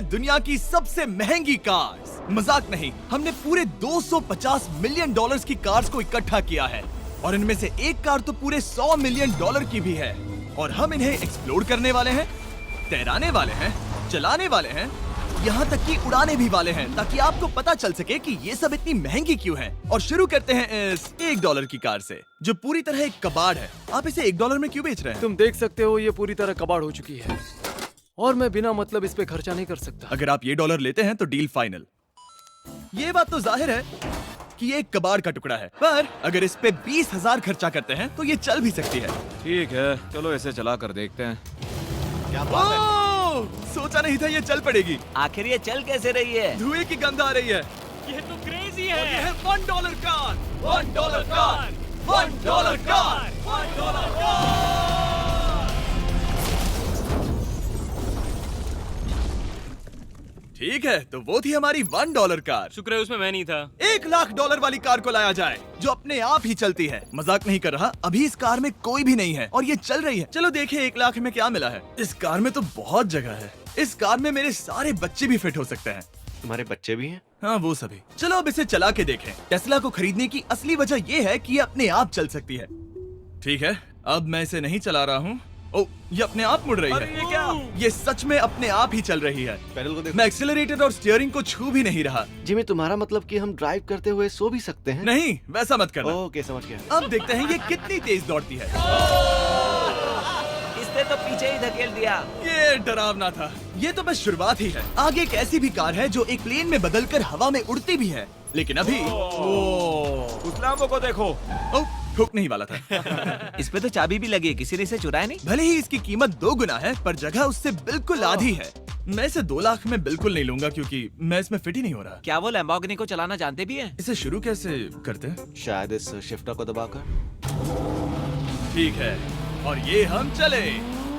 दुनिया की सबसे महंगी कार्स। मजाक नहीं, हमने पूरे 250 मिलियन डॉलर्स की कार्स को इकट्ठा किया है और इनमें से एक कार तो पूरे 100 मिलियन डॉलर की भी है। और हम इन्हें एक्सप्लोर करने वाले हैं, तैराने वाले हैं, चलाने वाले हैं, यहाँ तक कि उड़ाने भी वाले हैं, ताकि आपको पता चल सके कि ये सब इतनी महंगी क्यों है। और शुरू करते हैं इस $1 की कार से, जो पूरी तरह एक कबाड़ है। आप इसे $1 में क्यों बेच रहे हैं? तुम देख सकते हो ये पूरी तरह कबाड़ हो चुकी है और मैं बिना मतलब इस पे खर्चा नहीं कर सकता। अगर आप ये $1 लेते हैं तो डील फाइनल। ये बात तो जाहिर है कि ये एक कबाड़ का टुकड़ा है, पर अगर इस पे 20,000 खर्चा करते हैं तो ये चल भी सकती है। ठीक है, चलो इसे चला कर देखते हैं। क्या बात है? ओह, सोचा नहीं था ये चल पड़ेगी। आखिर ये चल कैसे रही है? धुएं की गंध आ रही है। ये तो क्रेजी और ये है। है $1 कार, $1 कार, $1 कार, $1 कार। ठीक है, तो वो थी हमारी $1 कार। शुक्र है उसमें मैं नहीं था। $1,00,000 वाली कार को लाया जाए, जो अपने आप ही चलती है। मजाक नहीं कर रहा, अभी इस कार में कोई भी नहीं है और ये चल रही है। चलो देखें 1 लाख में क्या मिला है। इस कार में तो बहुत जगह है। इस कार में मेरे सारे बच्चे भी फिट हो सकते हैं। तुम्हारे बच्चे भी हैं? हाँ, वो सभी। चलो अब इसे चला के देखें। टेस्ला को खरीदने की असली वजह ये है कि ये अपने आप चल सकती है। ठीक है, अब मैं इसे नहीं चला रहा हूँ। ओ, ये अपने आप मुड़ रही है। ये क्या? ये सच में अपने आप ही चल रही है। पैडल को देखो। मैं एक्सेलरेटर और स्टीयरिंग को छू भी नहीं रहा। जिमी, तुम्हारा मतलब कि हम ड्राइव करते हुए सो भी सकते हैं? नहीं, वैसा मत करना। ओके, समझ गया। अब देखते हैं ये कितनी तेज दौड़ती है। इसने तो पीछे ही धकेल दिया। ये डरावना था। ये तो बस शुरुआत ही है। आगे एक ऐसी भी कार है जो एक प्लेन में बदलकर हवा में उड़ती भी है, लेकिन अभी उस लैम्बो को देखो। ओ, ठोक नहीं वाला था। इस पे तो चाबी भी लगी है, किसी ने इसे चुराया नहीं? भले ही इसकी कीमत 2 गुना है, पर जगह उससे बिल्कुल आधी है। मैं इसे 2 लाख में बिल्कुल नहीं लूंगा, क्योंकि मैं इसमें फिट ही नहीं हो रहा। क्या वो लैम्बोर्गिनी को चलाना जानते भी हैं? इसे शुरू कैसे करते हैं? शायद इस शिफ्टर को दबाकर। ठीक है, और ये हम चले।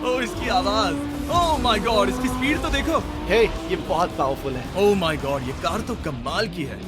ओ, इसकी आवाज, ओह माय गॉड, इसकी स्पीड तो देखो। हे, ये बहुत पावरफुल है। ओह माय गॉड, ये कार तो कमाल की है।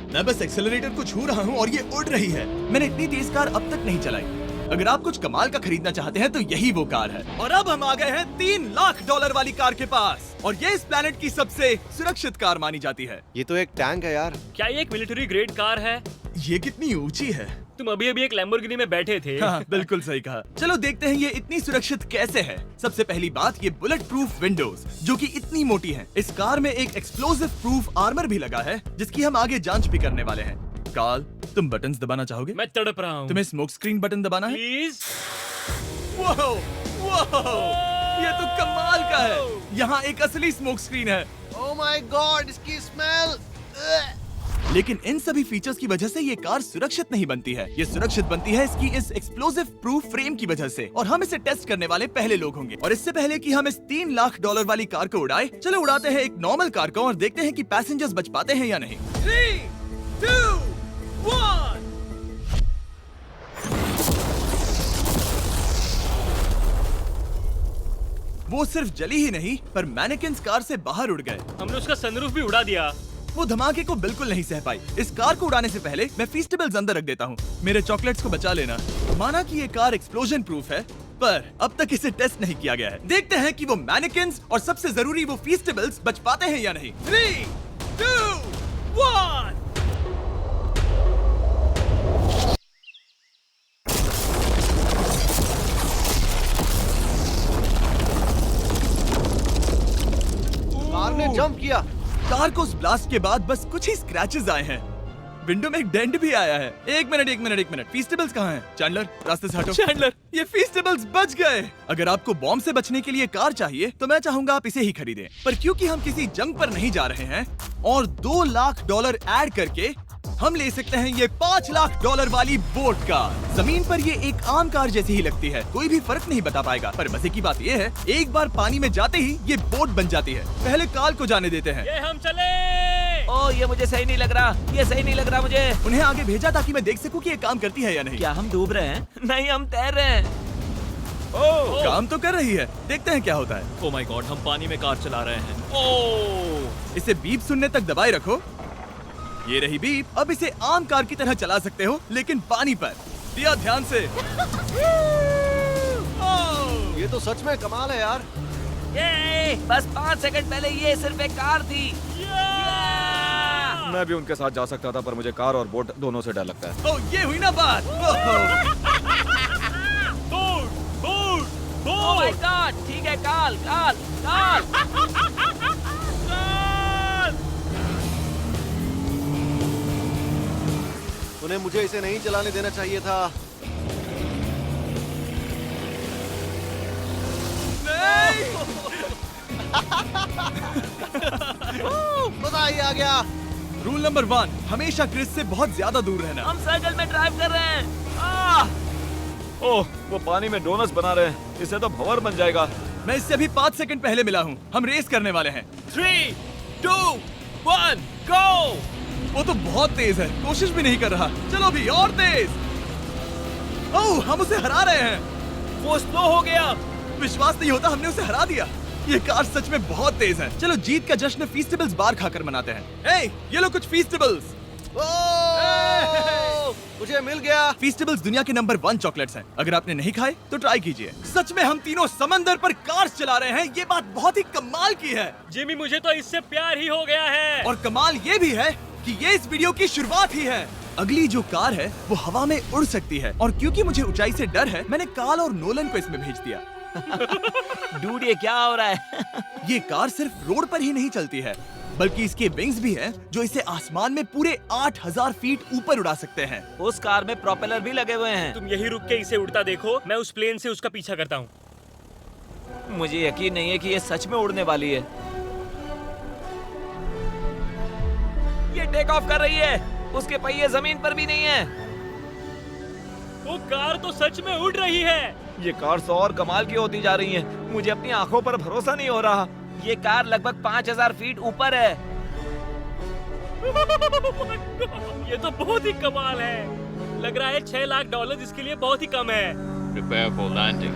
मैं बस एक्सेलरेटर को छू रहा हूँ और ये उड़ रही है। मैंने इतनी तेज कार अब तक नहीं चलाई। अगर आप कुछ कमाल का खरीदना चाहते हैं तो यही वो कार है। और अब हम आ गए हैं $3,00,000 वाली कार के पास, और ये इस प्लेनेट की सबसे सुरक्षित कार मानी जाती है। ये तो एक टैंक है यार। क्या ये एक मिलिट्री ग्रेड कार है? ये कितनी ऊंची है। तुम अभी अभी एक लैम्बोर्गिनी में बैठे थे। हाँ, बिल्कुल सही कहा। चलो देखते हैं ये इतनी सुरक्षित कैसे है। सबसे पहली बात, ये बुलेट प्रूफ विंडोज, जो कि इतनी मोटी हैं। इस कार में एक एक्सप्लोसिव प्रूफ आर्मर भी लगा है, जिसकी हम आगे जांच भी करने वाले हैं। कार्ल, तुम बटन्स दबाना चाहोगे? मैं तड़प रहा हूँ। तुम्हें स्मोक स्क्रीन बटन दबाना है? प्लीज। वाओ, वाओ, ये तो कमाल का है। यहाँ एक असली स्मोक स्क्रीन है। ओह माय गॉड, इसकी स्मेल। लेकिन इन सभी फीचर्स की वजह से ये कार सुरक्षित नहीं बनती है। ये सुरक्षित बनती है इसकी इस एक्सप्लोसिव प्रूफ फ्रेम की वजह से, और हम इसे टेस्ट करने वाले पहले लोग होंगे। और इससे पहले कि हम इस $3,00,000 वाली कार को उड़ाए, चलो उड़ाते हैं एक नॉर्मल कार को और देखते हैं कि पैसेंजर्स बच पाते हैं या नहीं। 3, 2, 1। वो सिर्फ जली ही नहीं, पर मैनेकिन्स कार से बाहर उड़ गए। हमने उसका सनरूफ भी उड़ा दिया। वो धमाके को बिल्कुल नहीं सह पाई। इस कार को उड़ाने से पहले मैं फीस्टेबल्स अंदर रख देता हूँ। मेरे चॉकलेट्स को बचा लेना। माना कि ये कार एक्सप्लोजन प्रूफ है, पर अब तक इसे टेस्ट नहीं किया गया है। देखते हैं कि वो मैनेकिन्स और सबसे जरूरी वो फीस्टेबल्स बच पाते हैं या नहीं। 3, 2, 1। कार ने जंप किया। कार को उस ब्लास्ट के बाद बस कुछ ही स्क्रैचेस आए हैं। विंडो में एक डेंट भी आया है। एक मिनट, फीस्टेबल्स कहाँ हैं? चैंडलर, रास्ते से हटो। चैंडलर, ये फीस्टेबल्स बच गए। अगर आपको बॉम्ब से बचने के लिए कार चाहिए तो मैं चाहूंगा आप इसे ही खरीदें। पर क्योंकि हम किसी जंग पर नहीं जा रहे हैं और $2,00,000 ऐड करके हम ले सकते हैं ये $5,00,000 वाली बोट कार। जमीन पर ये एक आम कार जैसी ही लगती है, कोई भी फर्क नहीं बता पाएगा। पर मजे की बात ये है, एक बार पानी में जाते ही ये बोट बन जाती है। पहले कार्ल को जाने देते हैं। ये हम चले। ओ, ये मुझे सही नहीं लग रहा। ये सही नहीं लग रहा मुझे। उन्हें आगे भेजा ताकि मैं देख सकूं कि ये काम करती है या नहीं। क्या हम डूब रहे हैं? नहीं, हम तैर रहे हैं। ओह, काम तो कर रही है। देखते हैं क्या होता है। ओ माय गॉड, हम पानी में कार चला रहे हैं। ओह, इसे बीप सुनने तक दबाए रखो। ये रही बीप। अब इसे आम कार की तरह चला सकते हो, लेकिन पानी पर। दिया ध्यान से। ये तो सच में कमाल है यार। ये बस 5 सेकंड पहले ये सिर्फ एक कार थी। मैं भी उनके साथ जा सकता था, पर मुझे कार और बोट दोनों से डर लगता है। ओह, ये हुई ना बात। ओह माय गॉड, ठीक है काल काल काल। उन्हें मुझे इसे नहीं चलाने देना चाहिए था। मजा ही आ गया। रूल नंबर 1, हमेशा क्रिस से बहुत ज्यादा दूर रहना। हम सर्कल में ड्राइव कर रहे हैं। ओह, वो पानी में डोनट्स बना रहे हैं। इससे तो भंवर बन जाएगा। मैं इससे अभी 5 सेकंड पहले मिला हूँ। हम रेस करने वाले हैं। 3, 2, 1, go! वो तो बहुत तेज है, कोशिश भी नहीं कर रहा। चलो भी और तेज। ओह, हम उसे हरा रहे हैं। वो स्लो हो गया। विश्वास नहीं होता, हमने उसे हरा दिया। ये कार सच में बहुत तेज है। चलो जीत का जश्न फीस्टेबल्स बार खाकर मनाते हैं। ये लो कुछ फीस्टेबल्स। मुझे मिल गया। फीस्टेबल्स दुनिया के नंबर 1 चॉकलेट्स हैं। अगर आपने नहीं खाए तो ट्राई कीजिए। सच में हम तीनों समंदर पर कार चला रहे हैं। ये बात बहुत ही कमाल की है। जिमी, मुझे तो इससे प्यार ही हो गया है। और कमाल ये भी है कि ये इस वीडियो की शुरुआत ही है। अगली जो कार है वो हवा में उड़ सकती है, और क्योंकि मुझे ऊंचाई से डर है, मैंने काल और नोलन को इसमें भेज दिया। डूड, ये क्या हो रहा है? ये कार सिर्फ रोड पर ही नहीं चलती है, बल्कि इसके विंग्स भी हैं जो इसे आसमान में पूरे 8000 फीट ऊपर उड़ा सकते हैं। उस कार में प्रोपेलर भी लगे हुए हैं। तुम यही रुक के इसे उड़ता देखो, मैं उस प्लेन से उसका पीछा करता हूँ। मुझे यकीन नहीं है कि ये सच में उड़ने वाली है। ये टेक ऑफ कर रही है। उसके पहिए जमीन पर भी नहीं है। वो कार तो सच में उड़ रही है। ये कार तो और कमाल की होती जा रही है। मुझे अपनी आंखों पर भरोसा नहीं हो रहा। ये कार लगभग 5000 फीट ऊपर है। ये तो बहुत ही कमाल है। लग रहा है $6 लाख इसके लिए बहुत ही कम है। Prepare for landing.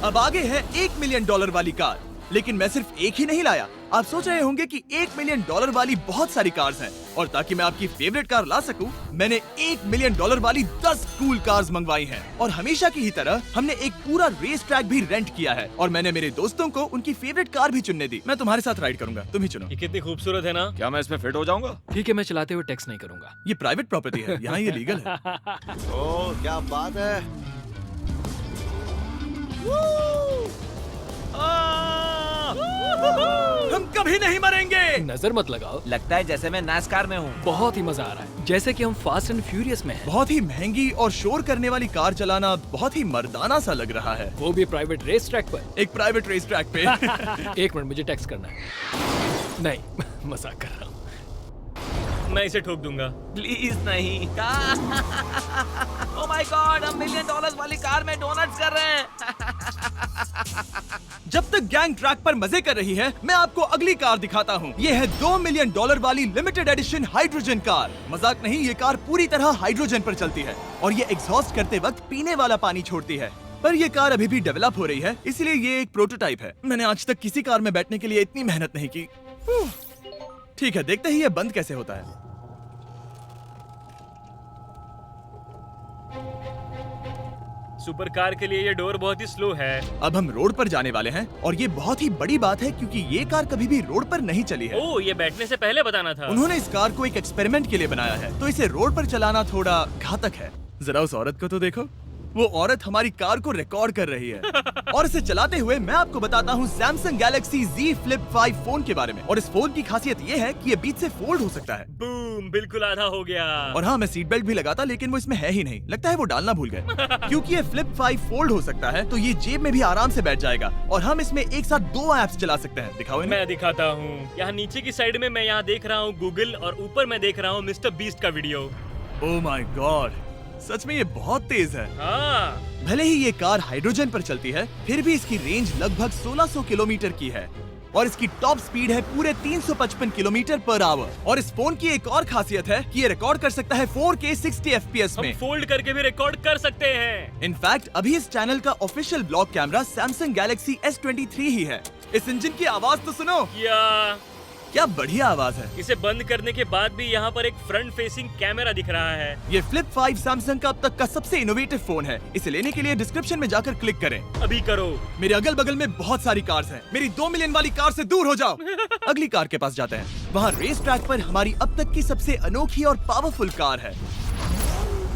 अब आगे है $1 मिलियन वाली कार। लेकिन मैं सिर्फ एक ही नहीं लाया। आप सोच रहे होंगे कि $1 मिलियन वाली बहुत सारी कार्स हैं, और ताकि मैं आपकी फेवरेट कार ला सकूं, मैंने $1 मिलियन वाली 10 कूल कार्स मंगवाई हैं। और हमेशा की ही तरह हमने एक पूरा रेस ट्रैक भी रेंट किया है, और मैंने मेरे दोस्तों को उनकी फेवरेट कार भी चुनने दी। मैं तुम्हारे साथ राइड करूंगा, तुम ही चुनो। ये कितनी खूबसूरत है ना। क्या मैं इसमें फिट हो जाऊंगा? ठीक है, मैं चलाते हुए टेक्स्ट नहीं करूंगा। ये प्राइवेट प्रॉपर्टी है, यहाँ ये लीगल है। ओह, क्या बात है। हम कभी नहीं मरेंगे। नजर मत लगाओ। लगता है जैसे मैं नास्कार में हूँ। बहुत ही मजा आ रहा है, जैसे कि हम फास्ट एंड फ्यूरियस में हैं। बहुत ही महंगी और शोर करने वाली कार चलाना बहुत ही मर्दाना सा लग रहा है। वो भी प्राइवेट रेस ट्रैक पर। एक प्राइवेट रेस ट्रैक पे। 1 मिनट, मुझे टेक्स्ट करना है। नहीं, मजाक कर रहा हूँ। मैं इसे ठोक दूंगा। प्लीज नहीं। ओह माय गॉड, हम $1 मिलियन वाली कार में डोनट्स कर रहे हैं। जब तक गैंग ट्रैक पर मजे कर रही है, मैं आपको अगली कार दिखाता हूँ। ये है $2 मिलियन वाली लिमिटेड एडिशन हाइड्रोजन कार। मजाक नहीं, ये कार पूरी तरह हाइड्रोजन पर चलती है, और ये एग्जॉस्ट करते वक्त पीने वाला पानी छोड़ती है। पर ये कार अभी भी डेवलप हो रही है, इसलिए ये एक प्रोटोटाइप है। मैंने आज तक किसी कार में बैठने के लिए इतनी मेहनत नहीं की। ठीक है, देखते ही ये बंद कैसे होता है। सुपर कार के लिए ये डोर बहुत ही स्लो है। अब हम रोड पर जाने वाले हैं, और ये बहुत ही बड़ी बात है क्योंकि ये कार कभी भी रोड पर नहीं चली है। ओह, ये बैठने से पहले बताना था। उन्होंने इस कार को एक एक्सपेरिमेंट के लिए बनाया है, तो इसे रोड पर चलाना थोड़ा घातक है। जरा उस औरत को तो देखो। वो औरत हमारी कार को रिकॉर्ड कर रही है। और इसे चलाते हुए मैं आपको बताता हूँ Samsung Galaxy Z Flip 5 phone के बारे में। और इस फोन की खासियत ये है कि ये बीच से फोल्ड हो सकता है। बूम, बिल्कुल आधा हो गया। और हाँ, मैं सीट बेल्ट भी लगाता, लेकिन वो इसमें है ही नहीं। लगता है वो डालना भूल गए। क्योंकि ये Flip 5 फोल्ड हो सकता है, तो ये जेब में भी आराम से बैठ जाएगा, और हम इसमें एक साथ 2 ऐप्स चला सकते हैं। दिखाओ इन्हें। मैं दिखाता हूँ। यहाँ नीचे की साइड में मैं यहाँ देख रहा हूँ गूगल, और ऊपर मैं देख रहा हूँ मिस्टर बीस्ट का वीडियो। ओह माय गॉड, सच में ये बहुत तेज है। हाँ, भले ही ये कार हाइड्रोजन पर चलती है, फिर भी इसकी रेंज लगभग 1600 किलोमीटर की है, और इसकी टॉप स्पीड है पूरे 355 किलोमीटर पर आवर। और इस फोन की एक और खासियत है कि ये रिकॉर्ड कर सकता है 4K 60 FPS हम में। फोल्ड करके भी रिकॉर्ड कर सकते हैं। इनफैक्ट अभी इस चैनल का official blog camera Samsung Galaxy S23 ही है। इस इंजन की आवाज तो सुनो। या क्या बढ़िया आवाज है। इसे बंद करने के बाद भी यहाँ पर एक फ्रंट फेसिंग कैमरा दिख रहा है। ये फ्लिप 5 सैमसंग का अब तक का सबसे इनोवेटिव फोन है। इसे लेने के लिए डिस्क्रिप्शन में जाकर क्लिक करें। अभी करो। मेरे अगल बगल में बहुत सारी कार्स हैं। मेरी 2 मिलियन वाली कार से दूर हो जाओ। अगली कार के पास जाते हैं। वहाँ रेस ट्रैक पर हमारी अब तक की सबसे अनोखी और पावरफुल कार है।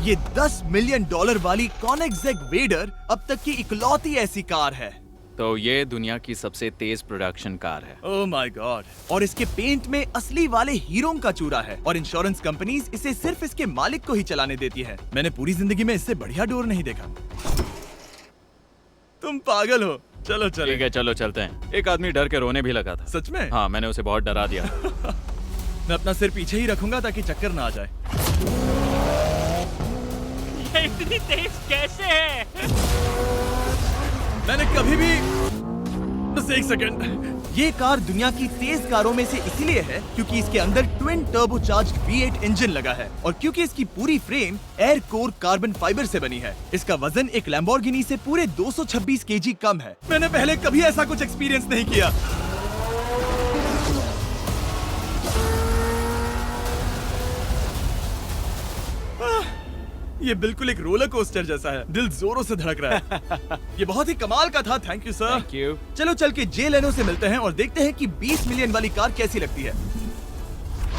ये $10 मिलियन वाली कॉनिग्सेग वेडर अब तक की इकलौती ऐसी कार है। तो ये दुनिया की सबसे तेज प्रोडक्शन कार है। Oh my God. और इसके पेंट में असली वाले हीरों का चूरा है और इंश्योरेंस कंपनीज इसे सिर्फ इसके मालिक को ही चलाने देती है। मैंने पूरी जिंदगी में इससे बढ़िया डोर नहीं देखा। तुम पागल हो। चलो चलो। ठीक है, चलो चलते हैं। एक आदमी डर के रोने भी लगा था। सच में? हाँ, मैंने उसे बहुत डरा दिया। मैं अपना सिर पीछे ही रखूंगा ताकि चक्कर ना आ जाए। ये इतनी तेज कैसे है? मैंने कभी भी बस एक सेकंड। ये कार दुनिया की तेज कारों में से इसीलिए है क्योंकि इसके अंदर ट्विन टर्बोचार्ज्ड V8 इंजन लगा है और क्योंकि इसकी पूरी frame air core carbon fibre से बनी है। इसका वजन एक लैम्बोर्गिनी से पूरे 226 kg कम है। मैंने पहले कभी ऐसा कुछ एक्सपीरियंस नहीं किया। ये बिल्कुल एक रोलर कोस्टर जैसा है। दिल जोरों से धड़क रहा है। ये बहुत ही कमाल का था। Thank you sir. Thank you. चलो चल के जे लेनो से मिलते हैं और देखते हैं कि 20 मिलियन वाली कार कैसी लगती है।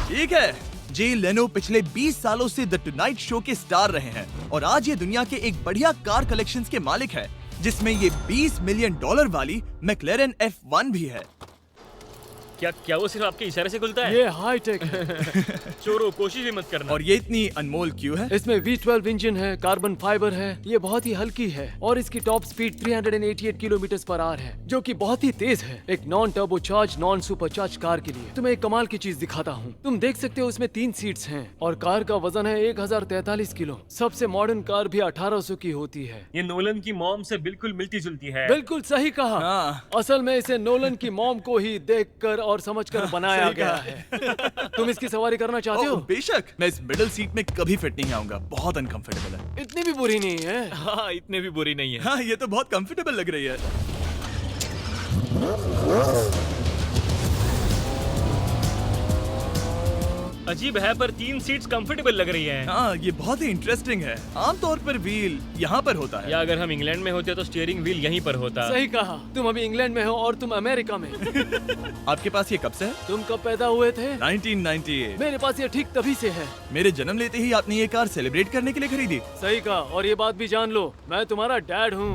ठीक है, जे लेनो पिछले 20 सालों से द टुनाइट शो के स्टार रहे हैं और आज ये दुनिया के एक बढ़िया कार कलेक्शंस के मालिक है, जिसमें ये $20 मिलियन वाली मैक्लेरन F1 भी है। क्या वो सिर्फ आपके इशारे से खुलता है? ये हाई टेक है। चोरों, कोशिश भी मत करना। और ये इतनी अनमोल क्यों है? इसमें V12 इंजन है, कार्बन फाइबर है, ये बहुत ही हल्की है और इसकी top speed 388 kilometre per hour है, जो कि बहुत ही तेज है एक non turbocharge non supercharge car के लिए। तुम्हें एक कमाल की चीज दिखाता हूँ। तुम देख सकते हो उसमें 3 सीट्स हैं और कार का वजन है 1043 किलो। सबसे मॉडर्न कार भी 1800 की होती है। ये नोलन की मॉम से बिल्कुल मिलती जुलती है। बिल्कुल सही कहा। हाँ। असल में इसे नोलन की मॉम को ही देखकर और समझकर बनाया गया है। तुम इसकी सवारी करना चाहते हो? ओह, बेशक। मैं इस मिडिल सीट में कभी फिट नहीं आऊंगा। बहुत अनकंफर्टेबल है। इतनी भी बुरी नहीं है। हाँ, इतने भी बुरी नहीं है। हाँ, ये तो बहुत कंफर्टेबल लग रही है। अजीब है पर 3 सीट्स कंफर्टेबल लग रही हैं। हाँ, ये बहुत ही इंटरेस्टिंग है। आमतौर पर व्हील यहाँ पर होता है। या अगर हम इंग्लैंड में होते तो स्टीयरिंग व्हील यहीं पर होता। सही कहा। तुम अभी इंग्लैंड में हो और तुम अमेरिका में। आपके पास ये कब से है? तुम कब पैदा हुए थे? 1998। मेरे पास ये ठीक तभी से है। मेरे जन्म लेते ही आपने ये कार सेलिब्रेट करने के लिए खरीदी। सही कहा। और ये बात भी जान लो, मैं तुम्हारा डैड हूँ।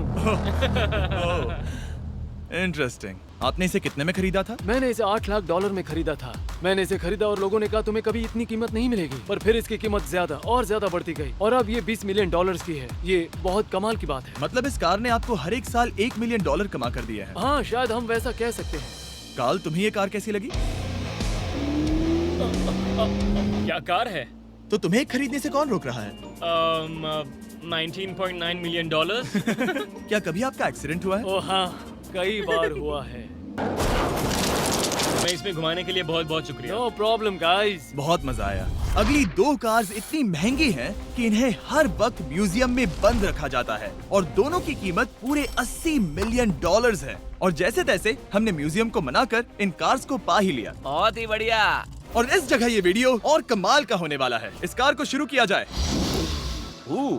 इंटरेस्टिंग। आपने इसे कितने में खरीदा था? मैंने इसे $8 लाख में खरीदा था। मैंने इसे खरीदा और लोगों ने कहा तुम्हें कभी इतनी कीमत नहीं मिलेगी, पर फिर इसकी कीमत ज्यादा और ज्यादा बढ़ती गई और अब ये $20 मिलियन की है। ये बहुत कमाल की बात है। मतलब इस कार ने आपको हर एक साल $1 मिलियन कमा कर दिया है। हाँ, शायद हम वैसा कह सकते हैं। काल, तुम्हें ये कार कैसी लगी? क्या कार है? तो तुम्हें खरीदने से कौन रोक रहा है? 19.9 मिलियन डॉलर। क्या कभी आपका एक्सीडेंट हुआ है? ओ हाँ, कई बार हुआ है। मैं इसमें घुमाने के लिए बहुत बहुत शुक्रिया। No problem guys. बहुत मजा आया। अगली 2 कार्स इतनी महंगी हैं कि इन्हें हर वक्त म्यूजियम में बंद रखा जाता है और दोनों की कीमत पूरे $80 मिलियन है। और जैसे तैसे हमने म्यूजियम को मनाकर इन कार्स को पा ही लिया। बहुत ही बढ़िया। और इस जगह ये वीडियो और कमाल का होने वाला है। इस कार को शुरू किया जाए।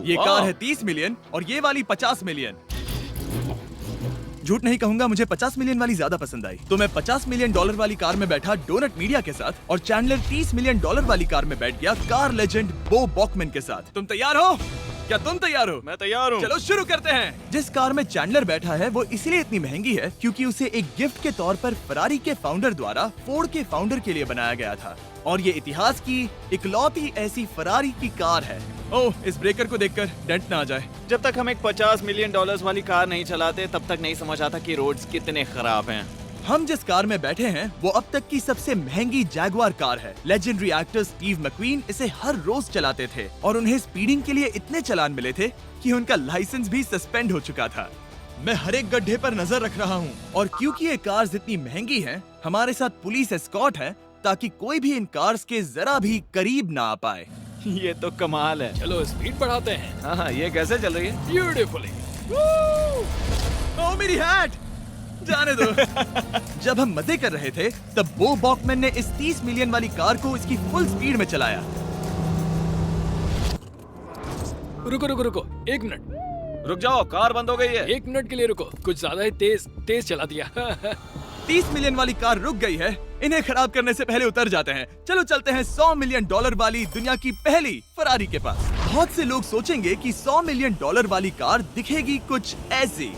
ये कार है 30 मिलियन और ये वाली 50 मिलियन। झूठ नहीं कहूंगा, मुझे 50 मिलियन वाली ज्यादा पसंद आई। तो मैं $50 मिलियन वाली कार में बैठा डोनट मीडिया के साथ और चैंडलर $30 मिलियन वाली कार में बैठ गया कार लेजेंड बो बॉकमैन के साथ। तुम तैयार हो? क्या तुम तैयार हो? मैं तैयार हूँ। चलो शुरू करते हैं। जिस कार में चैंडलर बैठा है वो इसलिए इतनी महंगी है क्योंकि उसे एक गिफ्ट के तौर पर फरारी के फाउंडर द्वारा फोर्ड के फाउंडर के लिए बनाया गया था और ये इतिहास की इकलौती ऐसी फरारी की कार है। ओह, इस ब्रेकर को देखकर डेंट ना आ जाए। जब तक हम एक $50 मिलियन वाली कार नहीं चलाते तब तक नहीं समझ आता कि रोड्स कितने खराब हैं। हम जिस कार में बैठे हैं वो अब तक की सबसे महंगी जैगवार कार है। लेजेंडरी एक्टर स्टीव मैक्वीन इसे हर रोज चलाते थे और उन्हें स्पीडिंग के लिए इतने चालान मिले थे कि उनका लाइसेंस भी सस्पेंड हो चुका था। मैं हर एक गड्ढे पर नजर रख रहा हूँ और क्योंकि ये कार्स इतनी महंगी हैं, हमारे साथ पुलिस एस्कॉर्ट है ताकि कोई भी इन कार्स के जरा भी करीब ना आ पाए। ये तो कमाल है। चलो स्पीड बढ़ाते हैं। हाँ, ये कैसे चल रही है? ब्यूटीफुली। ओह, मेरी हैट! जाने दो। जब हम मजे कर रहे थे तब बो बॉकमैन ने इस 30 मिलियन वाली कार को इसकी फुल स्पीड में चलाया। रुको रुको रुको, 1 मिनट। रुक जाओ, कार बंद हो गई है। 1 मिनट के लिए रुको, कुछ ज्यादा ही तेज चला दिया। 30 मिलियन वाली कार रुक गई है। इन्हें खराब करने से पहले उतर जाते हैं। चलो चलते हैं 100 मिलियन डॉलर वाली दुनिया की पहली फरारी के पास। बहुत से लोग सोचेंगे कि 100 मिलियन डॉलर वाली कार दिखेगी कुछ ऐसी,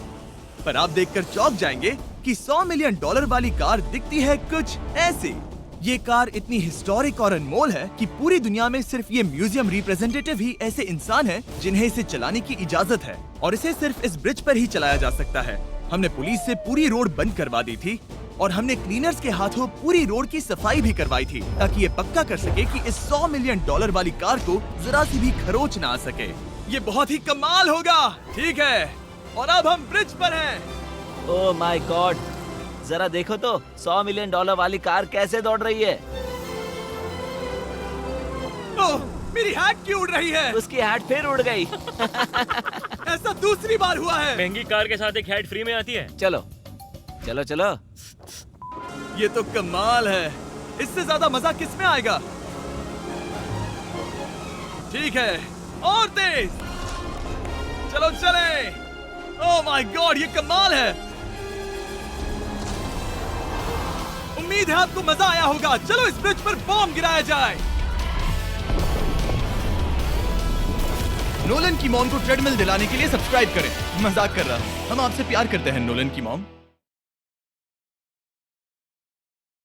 पर आप देखकर चौंक जाएंगे कि 100 मिलियन डॉलर वाली कार दिखती है कुछ ऐसी। ये कार इतनी हिस्टोरिक और अनमोल है कि पूरी दुनिया में सिर्फ ये म्यूजियम रिप्रेजेंटेटिव ही ऐसे इंसान हैं जिन्हें इसे चलाने की इजाजत है, और इसे सिर्फ इस ब्रिज पर ही चलाया जा सकता है। हमने पुलिस से पूरी रोड बंद करवा दी थी और हमने क्लीनर्स के हाथों पूरी रोड की सफाई भी करवाई थी, ताकि ये पक्का कर सके कि इस 100 मिलियन डॉलर वाली कार को जरा सी भी खरोच ना आ सके। ये बहुत ही कमाल होगा, ठीक है? और अब हम ब्रिज पर हैं। ओह माय गॉड, जरा देखो तो 100 मिलियन डॉलर वाली कार कैसे दौड़ रही है। ओह, मेरी हैट क्यों उड़ रही है? उसकी हैट फिर उड़ गई। ऐसा दूसरी बार हुआ है। महंगी कार के साथ एक हैट फ्री में आती है। चलो चलो चलो। ये तो कमाल है। इससे ज्यादा मजा किस में आएगा? ठीक है, और तेज। चलो चले। ओह माय गॉड, ये कमाल है। उम्मीद है आपको मजा आया होगा। चलो इस ब्रिज पर बॉम्ब गिराया जाए। नोलन की मॉम को ट्रेडमिल दिलाने के लिए सब्सक्राइब करें। मजाक कर रहा हूं, हम आपसे प्यार करते हैं नोलन की मॉम।